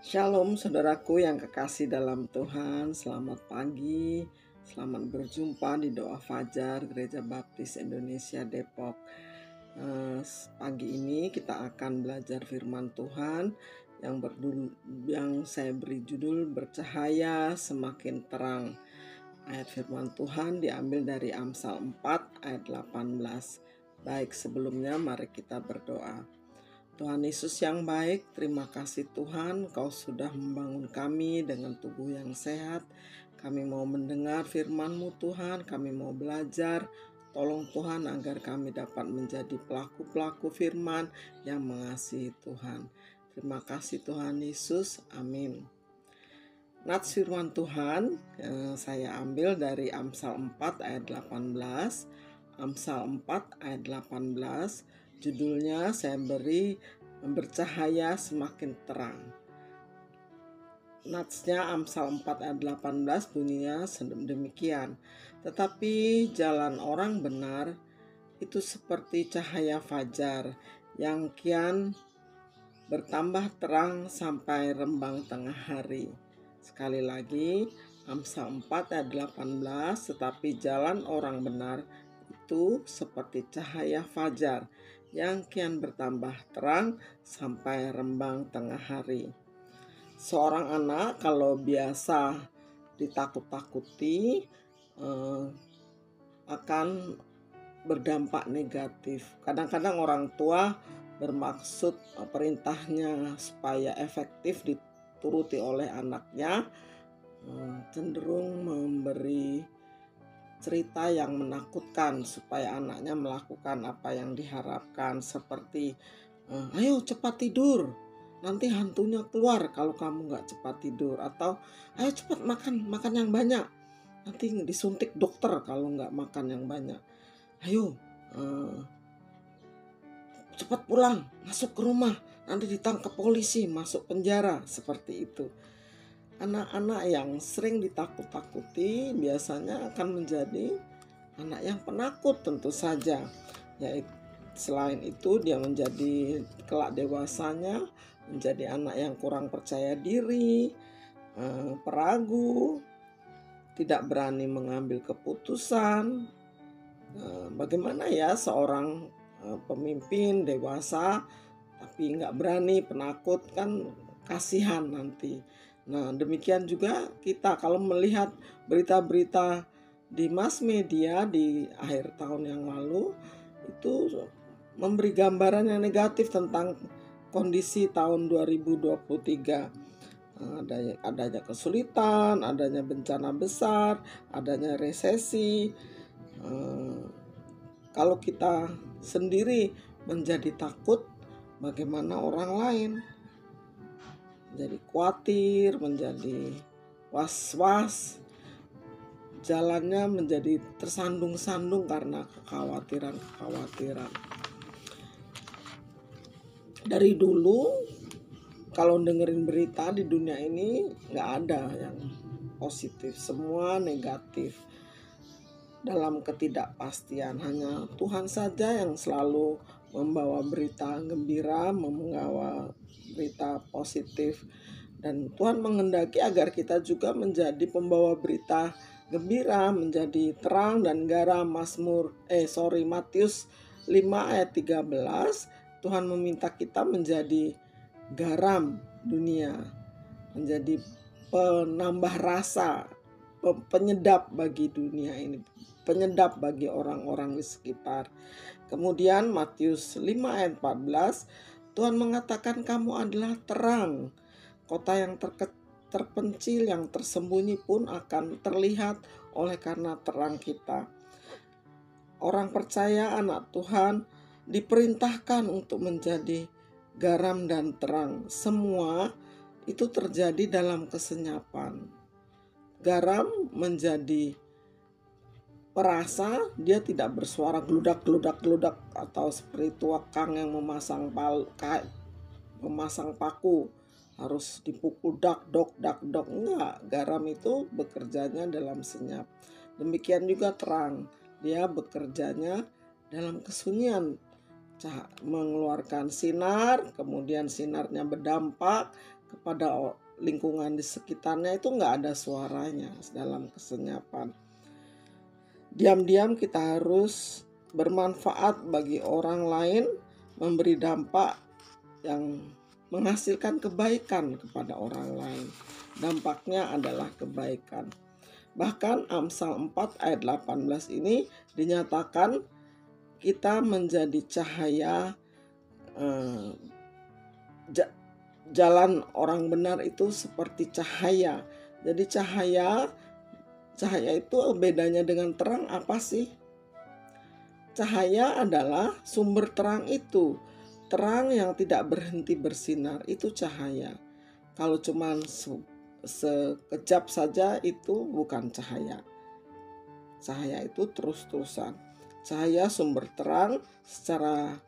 Shalom saudaraku yang kekasih dalam Tuhan, selamat pagi, selamat berjumpa di Doa Fajar Gereja Baptis Indonesia Depok. Pagi ini kita akan belajar firman Tuhan yang saya beri judul Bercahaya Semakin Terang. Ayat firman Tuhan diambil dari Amsal 4 ayat 18. Baik, sebelumnya mari kita berdoa. Tuhan Yesus yang baik, terima kasih Tuhan, Kau sudah membangun kami dengan tubuh yang sehat. Kami mau mendengar firman-Mu Tuhan, kami mau belajar. Tolong Tuhan agar kami dapat menjadi pelaku-pelaku firman yang mengasihi Tuhan. Terima kasih Tuhan Yesus, amin. Nats firman Tuhan saya ambil dari Amsal 4 ayat 18. Amsal 4 ayat 18, judulnya saya beri Bercahaya Semakin Terang. Natsnya Amsal 4 ayat 18 bunyinya demikian. Tetapi jalan orang benar itu seperti cahaya fajar yang kian bertambah terang sampai rembang tengah hari. Sekali lagi, Amsal 4 ayat 18, tetapi jalan orang benar itu seperti cahaya fajar yang kian bertambah terang sampai rembang tengah hari. Seorang anak kalau biasa ditakut-takuti akan berdampak negatif. Kadang-kadang orang tua bermaksud perintahnya supaya efektif dituruti oleh anaknya, cenderung memberi cerita yang menakutkan supaya anaknya melakukan apa yang diharapkan, seperti ayo cepat tidur, nanti hantunya keluar kalau kamu nggak cepat tidur, atau ayo cepat makan yang banyak, nanti disuntik dokter kalau nggak makan yang banyak, ayo cepat pulang, masuk ke rumah, nanti ditangkap polisi, masuk penjara, seperti itu. Anak-anak yang sering ditakut-takuti biasanya akan menjadi anak yang penakut tentu saja. Selain itu dia menjadi kelak dewasanya menjadi anak yang kurang percaya diri, peragu, tidak berani mengambil keputusan. Bagaimana ya seorang pemimpin dewasa tapi nggak berani, penakut, kan kasihan nanti. Nah, demikian juga kita kalau melihat berita-berita di mass media di akhir tahun yang lalu, itu memberi gambaran yang negatif tentang kondisi tahun 2023. Adanya kesulitan, adanya bencana besar, adanya resesi. Kalau kita sendiri menjadi takut, bagaimana orang lain? Menjadi khawatir, menjadi was-was, jalannya menjadi tersandung-sandung karena kekhawatiran. Dari dulu kalau dengerin berita di dunia ini nggak ada yang positif, semua negatif. Dalam ketidakpastian, hanya Tuhan saja yang selalu membawa berita gembira, membawa berita positif, dan Tuhan menghendaki agar kita juga menjadi pembawa berita gembira, menjadi terang dan garam. Matius 5 ayat 13, Tuhan meminta kita menjadi garam dunia, menjadi penambah rasa, penyedap bagi dunia ini, penyedap bagi orang-orang di sekitar. Kemudian Matius 5 ayat 14, Tuhan mengatakan kamu adalah terang. Kota yang terpencil, yang tersembunyi pun akan terlihat oleh karena terang kita. Orang percaya, anak Tuhan, diperintahkan untuk menjadi garam dan terang. Semua itu terjadi dalam kesenyapan. Garam menjadi perasa, dia tidak bersuara gludak atau seperti tukang yang memasang paku harus dipukul dak dok. Enggak, garam itu bekerjanya dalam senyap. Demikian juga terang, dia bekerjanya dalam kesunyian, mengeluarkan sinar, kemudian sinarnya berdampak kepada lingkungan di sekitarnya itu nggak ada suaranya dalam kesenyapan. Diam-diam kita harus bermanfaat bagi orang lain, memberi dampak yang menghasilkan kebaikan kepada orang lain. Dampaknya adalah kebaikan. Bahkan Amsal 4 ayat 18 ini dinyatakan kita menjadi cahaya. Jalan orang benar itu seperti cahaya. Jadi cahaya itu bedanya dengan terang apa sih? Cahaya adalah sumber terang itu. Terang yang tidak berhenti bersinar itu cahaya. Kalau cuma sekejap saja itu bukan cahaya. Cahaya itu terus-terusan. Cahaya sumber terang secara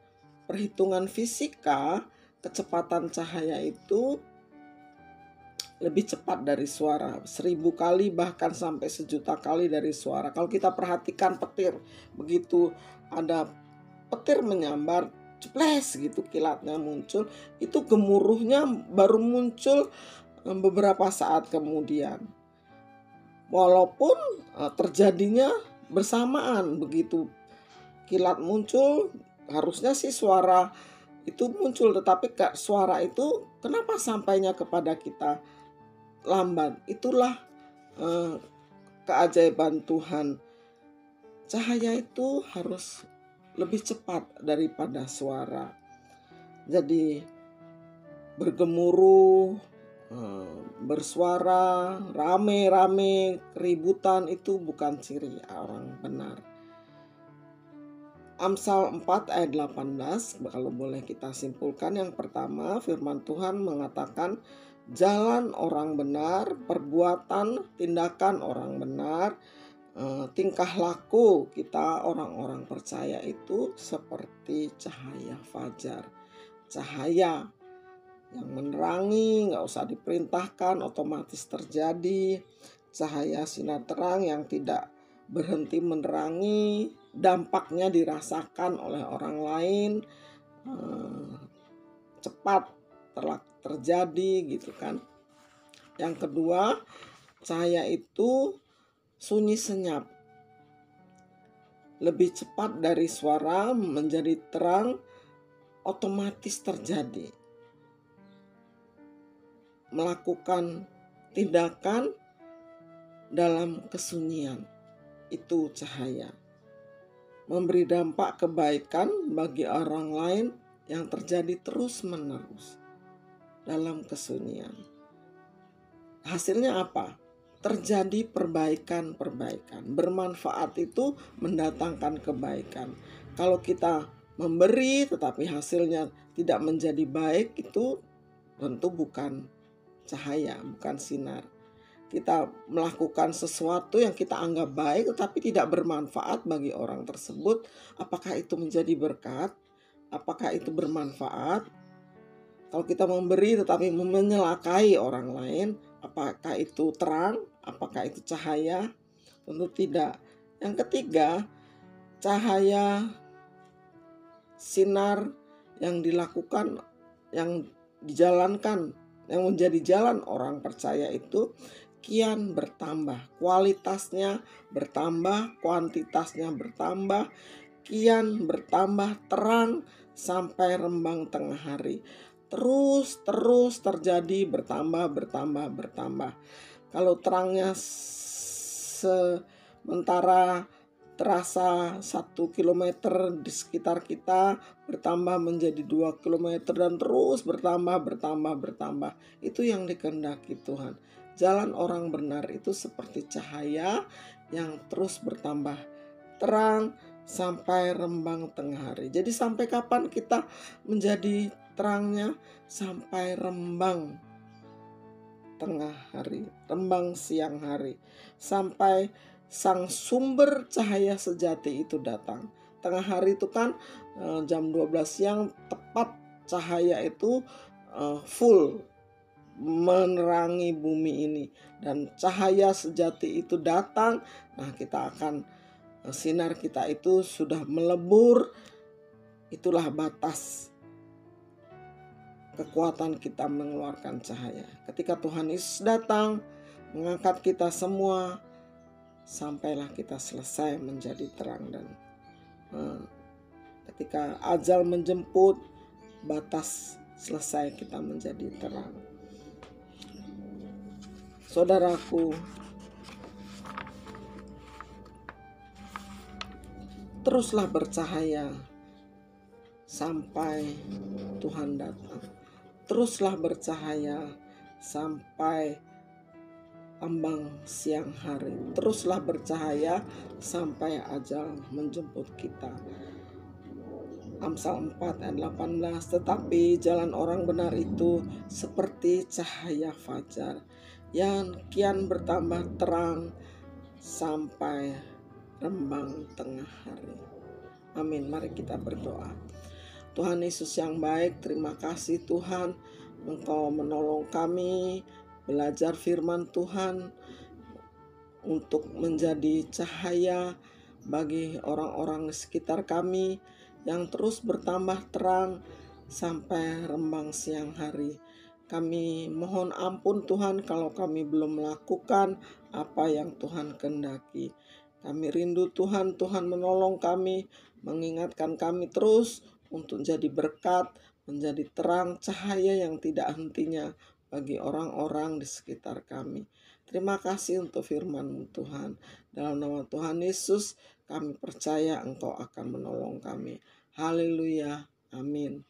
perhitungan fisika, kecepatan cahaya itu lebih cepat dari suara, 1000 kali bahkan sampai 1.000.000 kali dari suara. Kalau kita perhatikan petir, begitu ada petir menyambar, ceples gitu kilatnya muncul, itu gemuruhnya baru muncul beberapa saat kemudian. Walaupun terjadinya bersamaan, begitu kilat muncul, harusnya sih suara itu muncul, tetapi suara itu kenapa sampainya kepada kita lambat? Itulah keajaiban Tuhan. Cahaya itu harus lebih cepat daripada suara. Jadi bergemuruh, bersuara, rame-rame, keributan itu bukan ciri orang benar. Amsal 4 ayat 18, kalau boleh kita simpulkan, yang pertama firman Tuhan mengatakan jalan orang benar, perbuatan, tindakan orang benar, tingkah laku kita orang-orang percaya itu seperti cahaya fajar. Cahaya yang menerangi, gak usah diperintahkan, otomatis terjadi. Cahaya sinar terang yang tidak berhenti menerangi, dampaknya dirasakan oleh orang lain, cepat terjadi gitu kan. Yang kedua, cahaya itu sunyi senyap, lebih cepat dari suara menjadi terang, otomatis terjadi. Melakukan tindakan dalam kesunyian, itu cahaya. Memberi dampak kebaikan bagi orang lain yang terjadi terus-menerus dalam kesunyian. Hasilnya apa? Terjadi perbaikan. Bermanfaat itu mendatangkan kebaikan. Kalau kita memberi tetapi hasilnya tidak menjadi baik, itu tentu bukan cahaya, bukan sinar. Kita melakukan sesuatu yang kita anggap baik tetapi tidak bermanfaat bagi orang tersebut, apakah itu menjadi berkat? Apakah itu bermanfaat? Kalau kita memberi tetapi menyelakai orang lain, apakah itu terang? Apakah itu cahaya? Tentu tidak. Yang ketiga, cahaya sinar yang dilakukan, yang dijalankan, yang menjadi jalan orang percaya itu kian bertambah. Kualitasnya bertambah, kuantitasnya bertambah, kian bertambah terang sampai rembang tengah hari. Terus terjadi, bertambah. Kalau terangnya sementara terasa 1 kilometer di sekitar kita, bertambah menjadi 2 kilometer dan terus bertambah. Itu yang dikehendaki Tuhan. Jalan orang benar itu seperti cahaya yang terus bertambah terang sampai rembang tengah hari. Jadi sampai kapan kita menjadi terangnya? Sampai rembang tengah hari, rembang siang hari, sampai sang sumber cahaya sejati itu datang. Tengah hari itu kan jam 12 siang tepat cahaya itu full menerangi bumi ini, dan cahaya sejati itu datang. Nah, kita akan sinar kita itu sudah melebur. Itulah batas kekuatan kita mengeluarkan cahaya. Ketika Tuhan Yesus datang mengangkat kita semua, sampailah kita selesai menjadi terang. Dan ketika ajal menjemput, batas selesai kita menjadi terang. Saudaraku, teruslah bercahaya sampai Tuhan datang. Teruslah bercahaya sampai ambang siang hari. Teruslah bercahaya sampai ajal menjemput kita. Amsal 4 ayat 18, tetapi jalan orang benar itu seperti cahaya fajar yang kian bertambah terang sampai rembang tengah hari. Amin. Mari kita berdoa. Tuhan Yesus yang baik, terima kasih Tuhan, Engkau menolong kami belajar firman Tuhan untuk menjadi cahaya bagi orang-orang di sekitar kami yang terus bertambah terang sampai rembang siang hari. Kami mohon ampun Tuhan kalau kami belum melakukan apa yang Tuhan kehendaki. Kami rindu Tuhan, Tuhan menolong kami, mengingatkan kami terus untuk jadi berkat, menjadi terang cahaya yang tidak hentinya bagi orang-orang di sekitar kami. Terima kasih untuk firman-Mu Tuhan. Dalam nama Tuhan Yesus kami percaya Engkau akan menolong kami. Haleluya. Amin.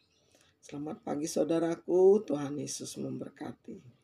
Selamat pagi saudaraku, Tuhan Yesus memberkati.